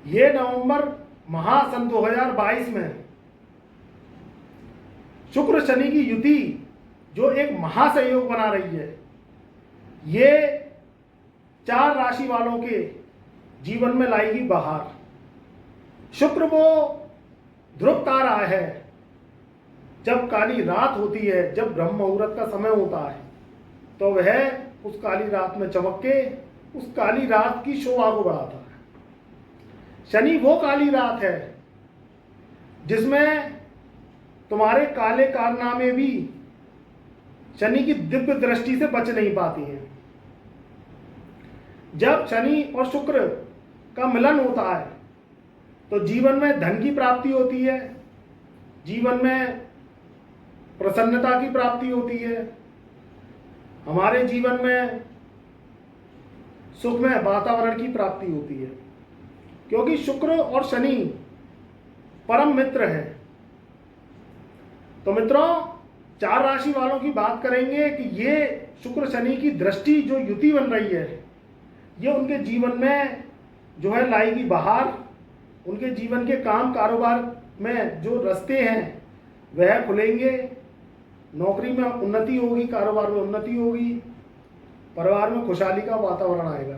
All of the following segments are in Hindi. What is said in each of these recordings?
ये नवंबर माह सन 2022 में शुक्र शनि की युति जो एक महासंयोग बना रही है, ये 4 राशि वालों के जीवन में लाएगी बहार। शुक्र वो ध्रुव तारा है, जब काली रात होती है, जब ब्रह्म मुहूर्त का समय होता है, तो वह उस काली रात में चमक के उस काली रात की शोभा को बढ़ाता है। शनि वो काली रात है जिसमें तुम्हारे काले कारनामे भी शनि की दिव्य दृष्टि से बच नहीं पाती हैं। जब शनि और शुक्र का मिलन होता है तो जीवन में धन की प्राप्ति होती है, जीवन में प्रसन्नता की प्राप्ति होती है, हमारे जीवन में सुखमय वातावरण की प्राप्ति होती है, क्योंकि शुक्र और शनि परम मित्र हैं। तो मित्रों, 4 राशि वालों की बात करेंगे कि ये शुक्र शनि की दृष्टि जो युति बन रही है, ये उनके जीवन में जो है लाएगी बहार। उनके जीवन के काम कारोबार में जो रास्ते हैं वह खुलेंगे, नौकरी में उन्नति होगी, कारोबार में उन्नति होगी, परिवार में खुशहाली का वातावरण आएगा।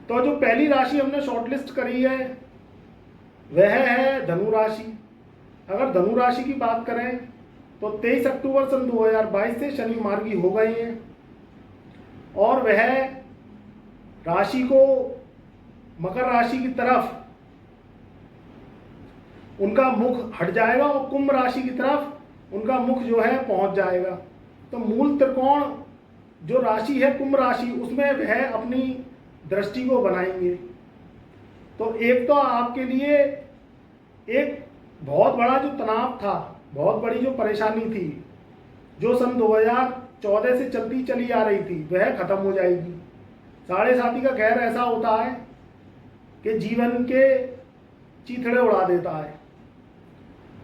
तो जो पहली राशि हमने शॉर्टलिस्ट करी है वह है धनु राशि। अगर धनु राशि की बात करें तो 23 अक्टूबर सन 2022 से शनि मार्गी हो गए हैं और वह राशि को मकर राशि की तरफ उनका मुख हट जाएगा और कुंभ राशि की तरफ उनका मुख जो है पहुंच जाएगा। तो मूल त्रिकोण जो राशि है कुंभ राशि, उसमें वह अपनी दृष्टि को बनाएंगे। तो एक तो आपके लिए एक बहुत बड़ा जो तनाव था, बहुत बड़ी जो परेशानी थी, जो सन 2014 से चलती चली आ रही थी, वह खत्म हो जाएगी। साढ़े साथी का कहर ऐसा होता है कि जीवन के चीथड़े उड़ा देता है।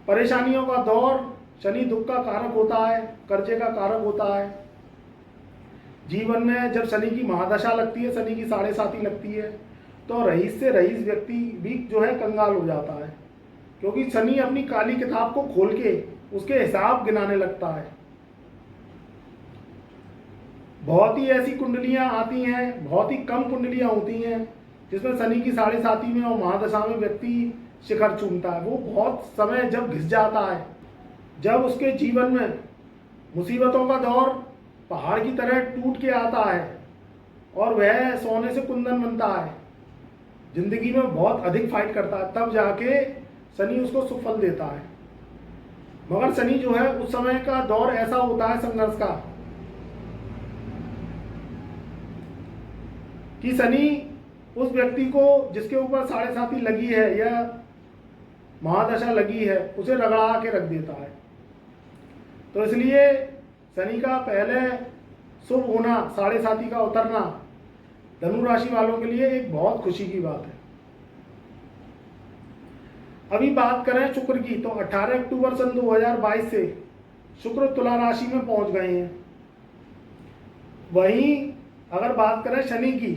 परेशानियों का दौर, शनि दुख का कारक होता है, कर्जे का कारक होता है। जीवन में जब शनि की महादशा लगती है, शनि की साढ़े साथी लगती है, तो रईस से रईस व्यक्ति भी जो है कंगाल हो जाता है, क्योंकि शनि अपनी काली किताब को खोल के उसके हिसाब गिनाने लगता है। बहुत ही ऐसी कुंडलियां आती हैं, बहुत ही कम कुंडलियां होती हैं जिसमें शनि की साढ़े साथी में और महादशा में व्यक्ति शिखर चूमता है। वो बहुत समय जब घिस जाता है, जब उसके जीवन में मुसीबतों का दौर पहाड़ की तरह टूट के आता है और वह सोने से कुंदन बनता है, जिंदगी में बहुत अधिक फाइट करता है, तब जाके शनि उसको सुफल देता है। मगर शनि जो है उस समय का दौर ऐसा होता है संघर्ष का कि शनि उस व्यक्ति को जिसके ऊपर साढ़े साथी लगी है या महादशा लगी है, उसे रगड़ा के रख देता है। तो इसलिए शनि का पहले शुभ होना, साढ़े साथी का उतरना धनु राशि वालों के लिए एक बहुत खुशी की बात है। अभी बात करें शुक्र की, तो 18 अक्टूबर सन 2022 से शुक्र तुला राशि में पहुंच गए हैं। वहीं अगर बात करें शनि की,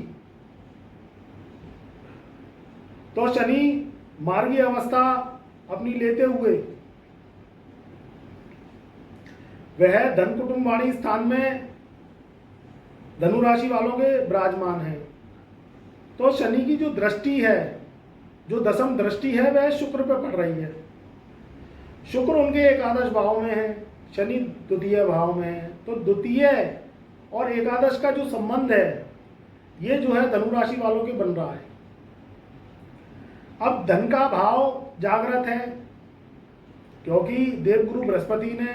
तो शनि मार्गी अवस्था अपनी लेते हुए वह धन कुटुंब वाणी स्थान में धनु राशि वालों के विराजमान है। तो शनि की जो दृष्टि है, जो दशम दृष्टि है, वह शुक्र पर पड़ रही है। शुक्र उनके एकादश भाव में है, शनि द्वितीय भाव में है। तो द्वितीय और एकादश का जो संबंध है, ये जो है धनु राशि वालों के बन रहा है। अब धन का भाव जागृत है, क्योंकि देवगुरु बृहस्पति ने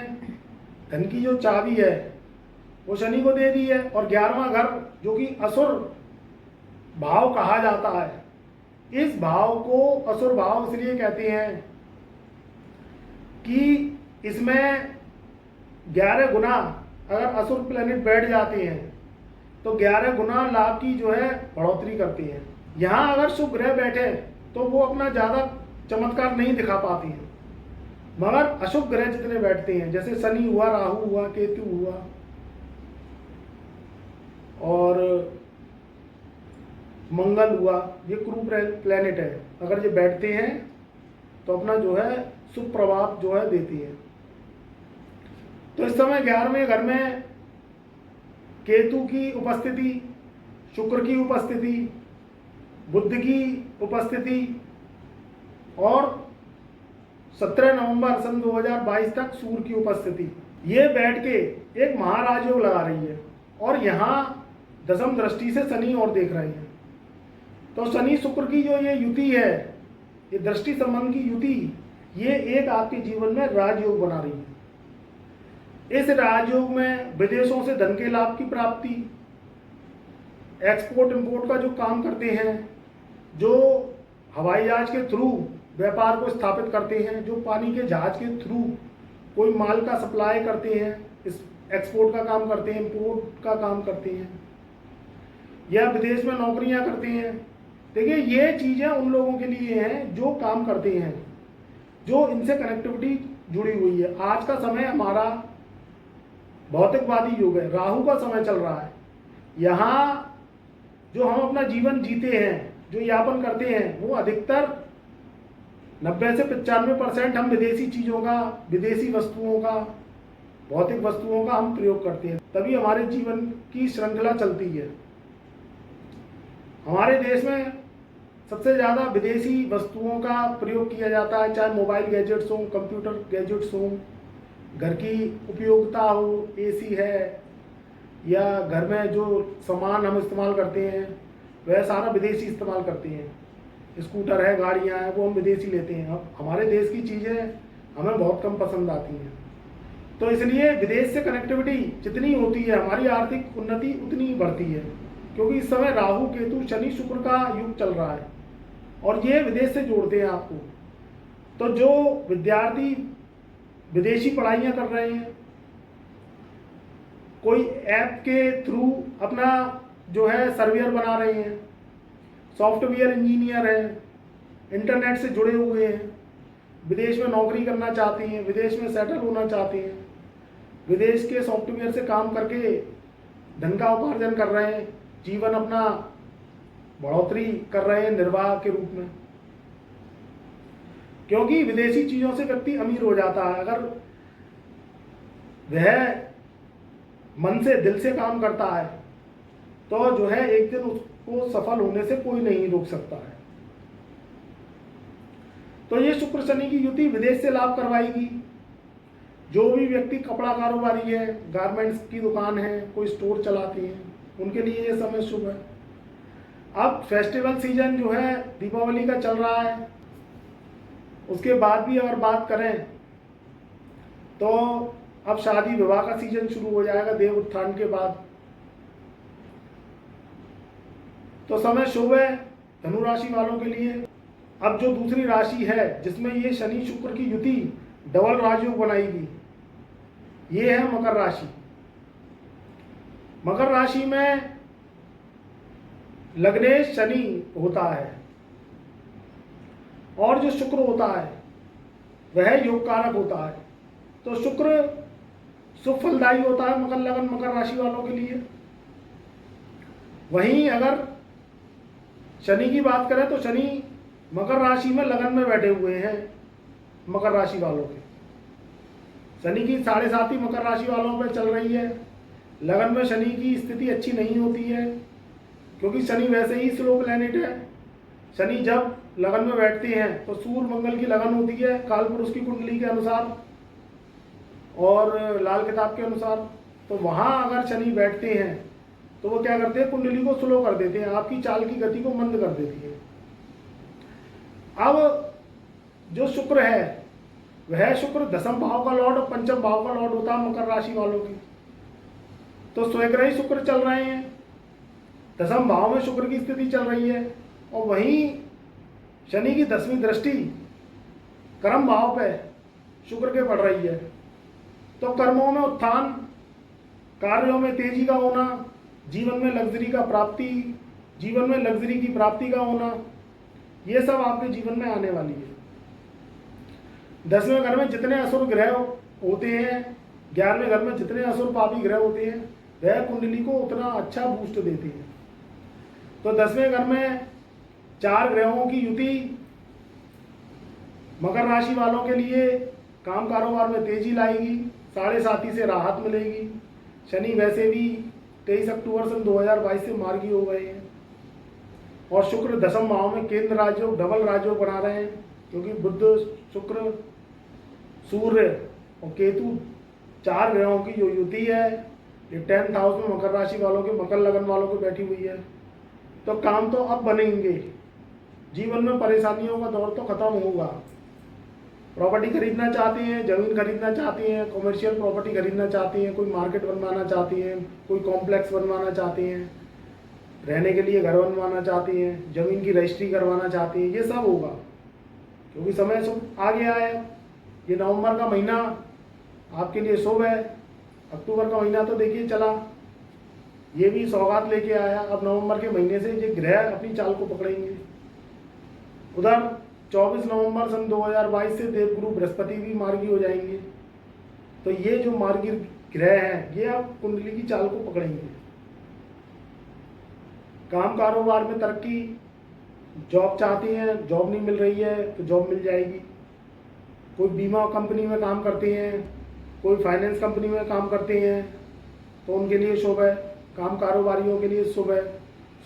धन की जो चाबी है वो शनि को दे दी है। और 11वां घर जो कि असुर भाव कहा जाता है, इस भाव को असुर भाव इसलिए कहते हैं कि इसमें 11 गुना अगर असुर प्लेनेट बैठ जाते हैं तो 11 गुना लाभ की जो है बढ़ोतरी करती है। यहाँ अगर शुभ ग्रह बैठे तो वो अपना ज़्यादा चमत्कार नहीं दिखा पाती हैं, मगर अशुभ ग्रह जितने बैठते हैं, जैसे शनि हुआ, राहु हुआ, केतु हुआ और मंगल हुआ, ये क्रू प्लैनेट है, अगर ये बैठते हैं तो अपना जो है शुभ प्रभाव जो है देती है। तो इस समय 11वें घर में केतु की उपस्थिति, शुक्र की उपस्थिति, बुध की उपस्थिति और 17 नवंबर सन 2022 तक सूर्य की उपस्थिति, ये बैठ के एक महाराज योग लगा रही है। और यहाँ दशम दृष्टि से शनि और देख रहे हैं। तो शनि शुक्र की जो ये युति है, ये दृष्टि संबंध की युति, ये एक आपके जीवन में राजयोग बना रही है। इस राजयोग में विदेशों से धन के लाभ की प्राप्ति, एक्सपोर्ट इंपोर्ट का जो काम करते हैं, जो हवाई जहाज के थ्रू व्यापार को स्थापित करते हैं, जो पानी के जहाज के थ्रू कोई माल का सप्लाई करते हैं, इस एक्सपोर्ट का काम करते हैं, इंपोर्ट का काम करते हैं, या विदेश में नौकरियां करते हैं। देखिए, ये चीज़ें उन लोगों के लिए हैं जो काम करते हैं, जो इनसे कनेक्टिविटी जुड़ी हुई है। आज का समय हमारा भौतिकवादी युग है, राहु का समय चल रहा है। यहाँ जो हम अपना जीवन जीते हैं, जो यापन करते हैं, वो अधिकतर 90 से 95% हम विदेशी चीज़ों का, विदेशी वस्तुओं का, भौतिक वस्तुओं का हम प्रयोग करते हैं। तभी हमारे जीवन की श्रृंखला चलती है। हमारे देश में सबसे ज़्यादा विदेशी वस्तुओं का प्रयोग किया जाता है, चाहे मोबाइल गैजेट्स हों, कंप्यूटर गैजेट्स हों, घर की उपयोगिता हो, एसी है, या घर में जो सामान हम इस्तेमाल करते हैं वह सारा विदेशी इस्तेमाल करते हैं। स्कूटर है, गाड़ियाँ हैं, वो हम विदेशी लेते हैं। अब हमारे देश की चीज़ें हमें बहुत कम पसंद आती हैं। तो इसलिए विदेश से कनेक्टिविटी जितनी होती है, हमारी आर्थिक उन्नति उतनी बढ़ती है, क्योंकि इस समय राहु केतु शनि शुक्र का युग चल रहा है और ये विदेश से जोड़ते हैं आपको। तो जो विद्यार्थी विदेशी पढ़ाइयाँ कर रहे हैं, कोई ऐप के थ्रू अपना जो है सर्वियर बना रहे हैं, सॉफ्टवेयर इंजीनियर हैं, इंटरनेट से जुड़े हुए हैं, विदेश में नौकरी करना चाहते हैं, विदेश में सेटल होना चाहते हैं, विदेश के सॉफ्टवेयर से काम करके धन का उपार्जन कर रहे हैं, जीवन अपना बढ़ोतरी कर रहे हैं निर्वाह के रूप में। क्योंकि विदेशी चीज़ों से व्यक्ति अमीर हो जाता है। अगर वह मन से, दिल से काम करता है तो जो है एक दिन उसको सफल होने से कोई नहीं रोक सकता है। तो ये शुक्र शनि की युति विदेश से लाभ करवाएगी। जो भी व्यक्ति कपड़ा कारोबारी है, गारमेंट्स की दुकान है, कोई स्टोर चलाते हैं, उनके लिए ये समय शुभ है। अब फेस्टिवल सीजन जो है दीपावली का चल रहा है, उसके बाद भी अगर बात करें तो अब शादी विवाह का सीजन शुरू हो जाएगा देव उत्थान के बाद। तो समय शुभ है धनु राशि वालों के लिए। अब जो दूसरी राशि है जिसमें ये शनि शुक्र की युति डबल राजयोग बनाएगी, ये है मकर राशि। मकर राशि में लग्नेश शनि होता है और जो शुक्र होता है वह योग कारक होता है। तो शुक्र शुभ फलदायी होता है मकर लगन, मकर राशि वालों के लिए। वहीं अगर शनि की बात करें तो शनि मकर राशि में लगन में बैठे हुए हैं मकर राशि वालों के। शनि की 7.5 मकर राशि वालों पे चल रही है। लगन में शनि की स्थिति अच्छी नहीं होती है, क्योंकि शनि वैसे ही स्लो प्लैनेट है। शनि जब लगन में बैठते हैं तो सूर्य मंगल की लगन होती है कालपुरुष की कुंडली के अनुसार और लाल किताब के अनुसार। तो वहाँ अगर शनि बैठते हैं तो वो क्या करते हैं, कुंडली को स्लो कर देते हैं, आपकी चाल की गति को मंद कर देती है। अब जो शुक्र है वह शुक्र दसम भाव का लॉर्ड और पंचम भाव का लॉर्ड होता है मकर राशि वालों की। तो स्वग्रही शुक्र चल रहे हैं, दसम भाव में शुक्र की स्थिति चल रही है और वहीं शनि की 10वीं दृष्टि कर्म भाव पे शुक्र के पड़ रही है। तो कर्मों में उत्थान, कार्यों में तेजी का होना, जीवन में लग्जरी का प्राप्ति, जीवन में लग्जरी की प्राप्ति का होना, ये सब आपके जीवन में आने वाली है। 10वें घर में जितने असुर ग्रह होते हैं, 11वें घर में जितने असुर पापी ग्रह होते हैं, वह कुंडली को उतना अच्छा बूस्ट देते हैं। तो 10वें घर में 4 ग्रहों की युति मकर राशि वालों के लिए काम कारोबार में तेजी लाएगी, 7.5 से राहत मिलेगी। शनि वैसे भी 23 अक्टूबर सन 2022 से मार्गी हो गए हैं और शुक्र 10वें भाव में केंद्र राजयोग डबल राजयोग बना रहे हैं, क्योंकि बुध, शुक्र, सूर्य और केतु 4 ग्रहों की जो युति है ये 10th हाउस में मकर राशि वालों के, मकर लगन वालों के बैठी हुई है। तो काम तो अब बनेंगे, जीवन में परेशानियों का दौर तो खत्म होगा। प्रॉपर्टी खरीदना चाहते हैं, ज़मीन खरीदना चाहते हैं, कॉमर्शियल प्रॉपर्टी खरीदना चाहते हैं, कोई मार्केट बनवाना चाहते हैं, कोई कॉम्प्लेक्स बनवाना चाहते हैं, रहने के लिए घर बनवाना चाहते हैं, ज़मीन की रजिस्ट्री करवाना चाहते हैं, ये सब होगा क्योंकि समय शुभ आ गया है। ये नवंबर का महीना आपके लिए शुभ है। अक्टूबर का महीना तो देखिए चला, ये भी सौगात लेके आया। अब नवंबर के महीने से ये ग्रह अपनी चाल को पकड़ेंगे। उधर 24 नवंबर सन 2022 से देवगुरु बृहस्पति भी मार्गी हो जाएंगे। तो ये जो मार्गी ग्रह हैं ये अब कुंडली की चाल को पकड़ेंगे। काम कारोबार में तरक्की, जॉब चाहते हैं, जॉब नहीं मिल रही है तो जॉब मिल जाएगी। कोई बीमा कंपनी में काम करते हैं, कोई फाइनेंस कंपनी में काम करते हैं तो उनके लिए शुभ है। काम कारोबारियों के लिए शुभ है।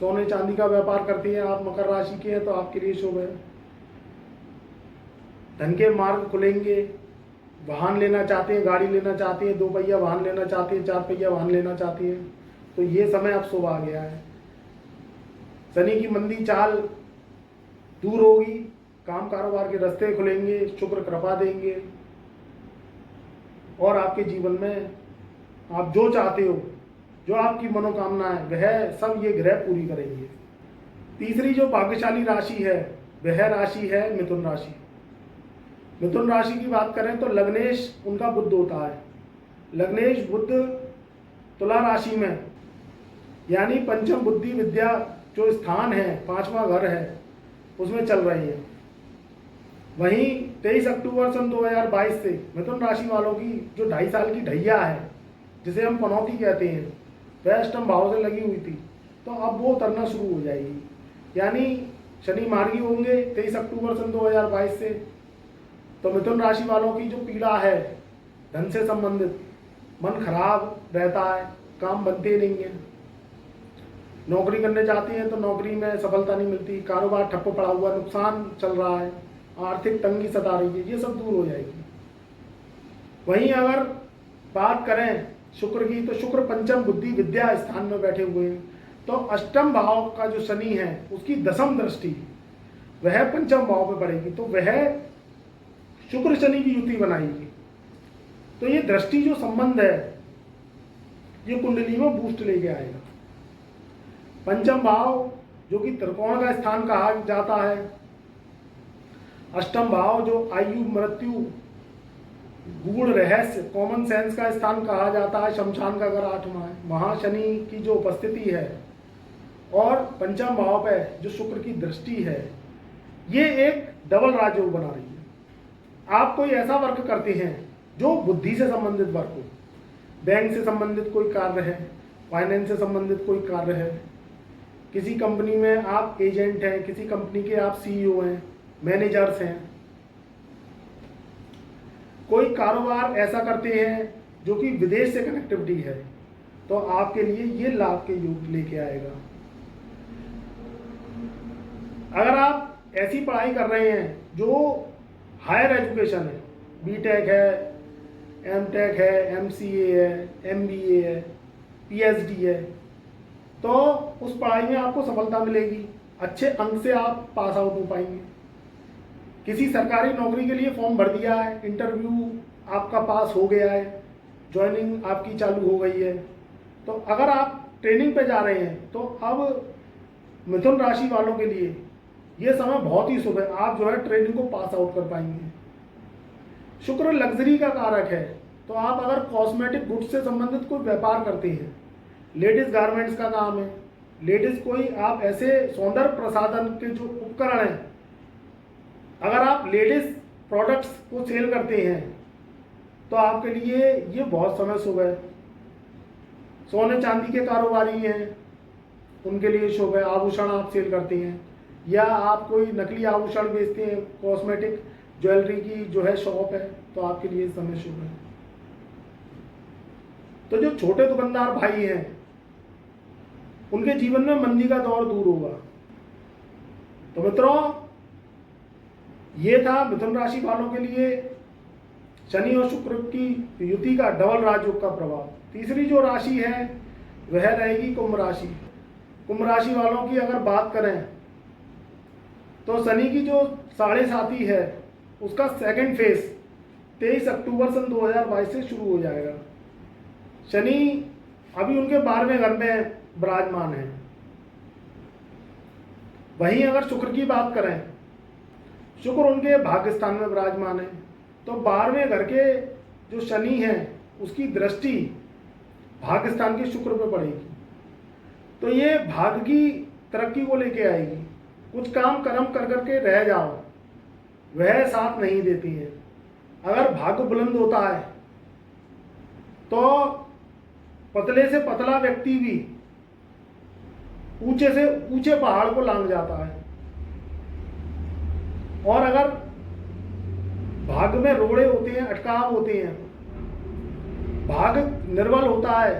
सोने चांदी का व्यापार करते हैं आप, मकर राशि के हैं तो आपके लिए शुभ है। धन के मार्ग खुलेंगे। वाहन लेना चाहते हैं, गाड़ी लेना चाहते हैं, 2 पहिया वाहन लेना चाहते हैं, 4 पहिया वाहन लेना चाहते हैं तो ये समय अब शुभ आ गया है। शनि की मंदी चाल दूर होगी, काम कारोबार के रास्ते खुलेंगे, शुक्र कृपा देंगे और आपके जीवन में आप जो चाहते हो, जो आपकी मनोकामना है वह सब ये ग्रह पूरी करेंगे। तीसरी जो भाग्यशाली राशि है वह राशि है मिथुन राशि। मिथुन राशि की बात करें तो लग्नेश उनका बुध होता है। लग्नेश बुध तुला राशि में यानी पंचम बुद्धि विद्या जो स्थान है, 5वां घर है, उसमें चल रही है। वहीं 23 अक्टूबर सन 2022 से मिथुन राशि वालों की जो 2.5 साल की ढैया है, जिसे हम पनौती कहते हैं, वह अष्टम भाव से लगी हुई थी तो अब वो उतरना शुरू हो जाएगी। यानी शनि मार्गी होंगे 23 अक्टूबर सन 2022 से। तो मिथुन राशि वालों की जो पीड़ा है धन से संबंधित, मन खराब रहता है, काम बनते नहीं है, नौकरी करने जाते हैं तो नौकरी में सफलता नहीं मिलती, कारोबार ठप्प पड़ा हुआ, नुकसान चल रहा है, आर्थिक तंगी सता रही है, ये सब दूर हो जाएगी। वहीं अगर बात करें शुक्र की तो शुक्र पंचम बुद्धि विद्या स्थान में बैठे हुए हैं तो अष्टम भाव का जो शनि है उसकी 10वीं दृष्टि वह पंचम भाव पे पड़ेगी तो वह शुक्र शनि की युति बनाएगी। तो ये दृष्टि जो संबंध है ये कुंडली में बूस्ट लेके आएगा। पंचम भाव जो कि त्रिकोण का स्थान कहा जाता है, अष्टम भाव जो आयु मृत्यु गूढ़ रहस्य कॉमन सेंस का स्थान कहा जाता है, शमशान का घर 8वां है, वहाँ शनि की जो उपस्थिति है और पंचम भाव पे जो शुक्र की दृष्टि है ये एक डबल राजयोग बना रही है। आप कोई ऐसा वर्क करते हैं जो बुद्धि से संबंधित वर्क हो, बैंक से संबंधित कोई कार्य है, फाइनेंस से संबंधित कोई कार्य है, किसी कंपनी में आप एजेंट हैं, किसी कंपनी के आप सीईओ हैं, मैनेजर्स हैं, कोई कारोबार ऐसा करते हैं जो कि विदेश से कनेक्टिविटी है तो आपके लिए ये लाभ के योग लेके आएगा। अगर आप ऐसी पढ़ाई कर रहे हैं जो हायर एजुकेशन है, बीटेक है, एमटेक है, एमसीए है, एमबीए है, पीएचडी है, तो उस पढ़ाई में आपको सफलता मिलेगी, अच्छे अंक से आप पास आउट हो पाएंगे। किसी सरकारी नौकरी के लिए फॉर्म भर दिया है, इंटरव्यू आपका पास हो गया है, ज्वाइनिंग आपकी चालू हो गई है, तो अगर आप ट्रेनिंग पे जा रहे हैं तो अब मिथुन राशि वालों के लिए ये समय बहुत ही शुभ है। आप जो है ट्रेनिंग को पास आउट कर पाएंगे। शुक्र लग्जरी का कारक है तो आप अगर कॉस्मेटिक गुड्स से संबंधित कोई व्यापार करते हैं, लेडीज गारमेंट्स का काम है, लेडीज कोई आप ऐसे सौंदर्य प्रसाधन के जो उपकरण हैं, अगर आप लेडीज प्रोडक्ट्स को सेल करते हैं तो आपके लिए ये बहुत समय शुभ है। सोने चांदी के कारोबारी हैं, उनके लिए शुभ है। आभूषण आप सेल करती हैं या आप कोई नकली आभूषण बेचते हैं, कॉस्मेटिक ज्वेलरी की जो है शॉप है, तो आपके लिए इस समय शुभ है। तो जो छोटे दुकानदार भाई हैं उनके जीवन में मंदी का दौर दूर होगा। तो मित्रों, ये था मिथुन राशि वालों के लिए शनि और शुक्र की युति का डबल राजयोग का प्रभाव। तीसरी जो राशि है वह रहेगी कुंभ राशि। कुंभ राशि वालों की अगर बात करें तो शनि की जो 7.5 है उसका सेकंड फेज 23 अक्टूबर सन 2022 से शुरू हो जाएगा। शनि अभी उनके 12वें घर में विराजमान है। वहीं अगर शुक्र की बात करें, शुक्र उनके भाग्य स्थान में विराजमान है, तो 12वें घर के जो शनि है उसकी दृष्टि भाग्य स्थान के शुक्र पे पड़ेगी। तो ये भाग्य की तरक्की को लेके आएगी। कुछ काम कर्म कर करके रह जाओ, वह साथ नहीं देती है। अगर भाग्य बुलंद होता है तो पतले से पतला व्यक्ति भी ऊंचे से ऊंचे पहाड़ को लांघ जाता है, और अगर भाग्य में रोड़े होते हैं, अटकाव होते हैं, भाग्य निर्बल होता है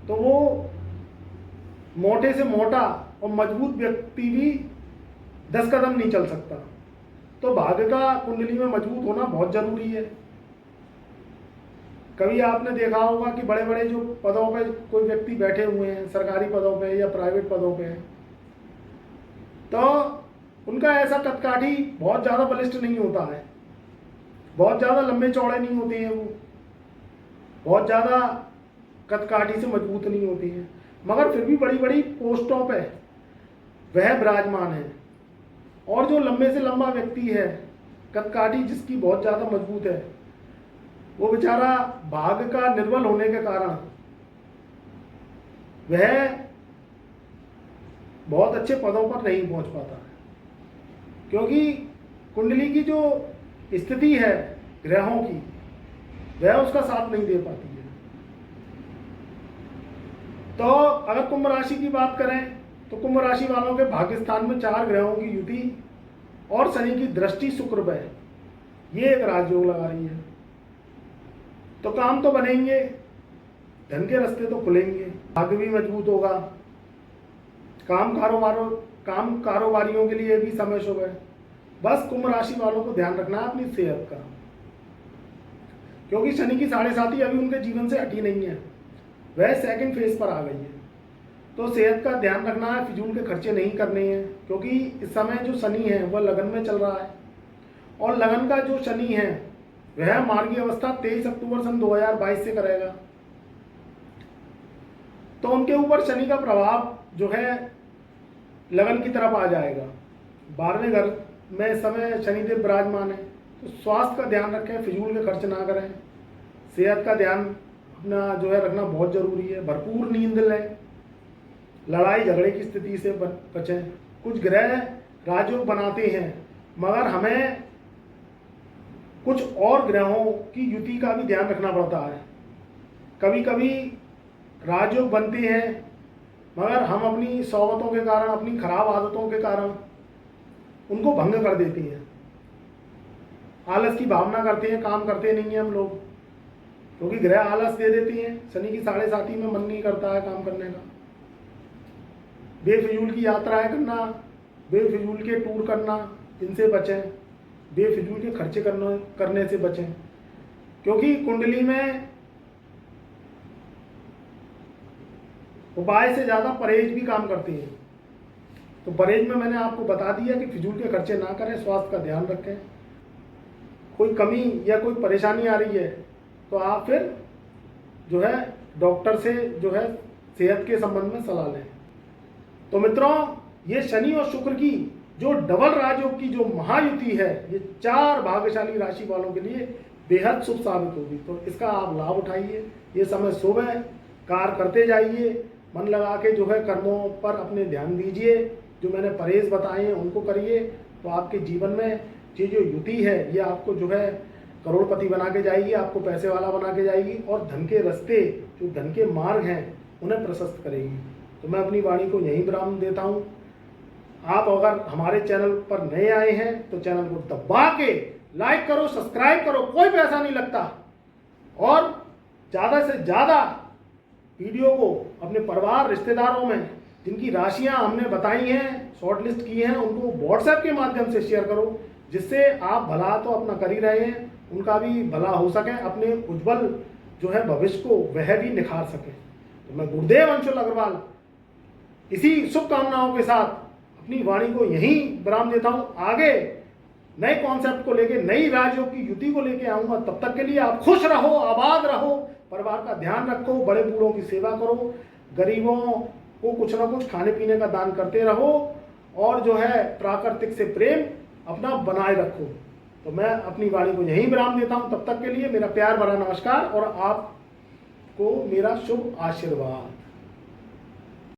तो वो मोटे से मोटा और मजबूत व्यक्ति भी 10 कदम नहीं चल सकता। तो भाग्य का कुंडली में मजबूत होना बहुत जरूरी है। कभी आपने देखा होगा कि बड़े बड़े जो पदों पे कोई व्यक्ति बैठे हुए हैं, सरकारी पदों पे या प्राइवेट पदों पे, तो उनका ऐसा कदकाठी बहुत ज़्यादा बलिष्ठ नहीं होता है, बहुत ज़्यादा लंबे चौड़े नहीं होते हैं, वो बहुत ज़्यादा कदकाठी से मजबूत नहीं होती हैं, मगर फिर भी बड़ी बड़ी पोस्टों पे वह विराजमान है। और जो लंबे से लंबा व्यक्ति है, कदकाठी जिसकी बहुत ज़्यादा मजबूत है, वो बेचारा भाग्य का निर्बल होने के कारण वह बहुत अच्छे पदों पर नहीं पहुंच पाता है, क्योंकि कुंडली की जो स्थिति है ग्रहों की वह उसका साथ नहीं दे पाती है। तो अगर कुंभ राशि की बात करें तो कुंभ राशि वालों के भाग्य स्थान में 4 ग्रहों की युति और शनि की दृष्टि शुक्र पे, ये एक राजयोग लगा रही है। तो काम तो बनेंगे, धन के रास्ते तो खुलेंगे, भाग्य भी मजबूत होगा। काम कारोबारियों के लिए भी समय शुभ है। बस कुंभ राशि वालों को ध्यान रखना है अपनी सेहत का, क्योंकि शनि की 7.5 अभी उनके जीवन से हटी नहीं है, वह सेकंड फेज पर आ गई है। तो सेहत का ध्यान रखना है, फिजूल के खर्चे नहीं करने हैं, क्योंकि इस समय जो शनि है वह लगन में चल रहा है, और लगन का जो शनि है वह मार्गी अवस्था 23 अक्टूबर सन 2022 से करेगा। तो उनके ऊपर शनि का प्रभाव जो है लगन की तरफ आ जाएगा। 12वें घर में इस समय शनिदेव विराजमान है, तो स्वास्थ्य का ध्यान रखें, फिजूल के खर्च ना करें, सेहत का ध्यान अपना जो है रखना बहुत जरूरी है। भरपूर नींद लें, लड़ाई झगड़े की स्थिति से बचें। कुछ ग्रह राजयोग बनाते हैं, मगर हमें कुछ और ग्रहों की युति का भी ध्यान रखना पड़ता है। कभी कभी राजयोग बनते हैं, मगर हम अपनी सोबतों के कारण, अपनी खराब आदतों के कारण उनको भंग कर देते हैं। आलस की भावना करते हैं, काम करते नहीं हैं हम लोग, क्योंकि ग्रह आलस दे देती हैं। शनि की 7.5 में मन नहीं करता है काम करने का। बेफिजूल की यात्राएं करना, बेफिजूल के टूर करना, इनसे बचें। बेफिजूल के खर्चे करने से बचें, क्योंकि कुंडली में उपाय से ज़्यादा परहेज भी काम करते हैं। तो परहेज में मैंने आपको बता दिया कि फिजूल के खर्चे ना करें, स्वास्थ्य का ध्यान रखें। कोई कमी या कोई परेशानी आ रही है तो आप फिर जो है डॉक्टर से जो है सेहत के संबंध में सलाह लें। तो मित्रों, ये शनि और शुक्र की जो डबल राजयोग की जो महायुति है, ये 4 भाग्यशाली राशि वालों के लिए बेहद शुभ साबित होगी। तो इसका आप लाभ उठाइए, ये समय शुभ है, कार्य करते जाइए, मन लगा के जो है कर्मों पर अपने ध्यान दीजिए। जो मैंने परहेज बताए हैं उनको करिए, तो आपके जीवन में ये जो युति है ये आपको जो है करोड़पति बना के जाएगी, आपको पैसे वाला बना के जाएगी, और धन के रास्ते, जो धन के मार्ग हैं, उन्हें प्रशस्त करेगी। तो मैं अपनी वाणी को यहीं विराम देता हूँ। आप अगर हमारे चैनल पर नए आए हैं तो चैनल को दबा के लाइक करो, सब्सक्राइब करो, कोई पैसा नहीं लगता। और ज़्यादा से ज़्यादा वीडियो को अपने परिवार रिश्तेदारों में जिनकी राशियां हमने बताई हैं, शॉर्ट लिस्ट की हैं, उनको व्हाट्सएप के माध्यम से शेयर करो, जिससे आप भला तो अपना कर ही रहे हैं, उनका भी भला हो सके, अपने उज्जवल जो है भविष्य को वह भी निखार सके। तो मैं गुरुदेव अंशुल अग्रवाल इसी शुभकामनाओं के साथ अपनी वाणी को यहीं विराम देता हूँ। आगे नए कॉन्सेप्ट को लेके, नई राज्यों की युति को लेके आऊँगा। तब तक के लिए आप खुश रहो, आबाद रहो, परिवार का ध्यान रखो, बड़े बूढ़ों की सेवा करो, गरीबों को कुछ ना कुछ खाने पीने का दान करते रहो, और जो है प्राकृतिक से प्रेम अपना बनाए रखो। तो मैं अपनी वाणी को यहीं विराम देता हूँ। तब तक के लिए मेरा प्यार भरा नमस्कार और आपको मेरा शुभ आशीर्वाद।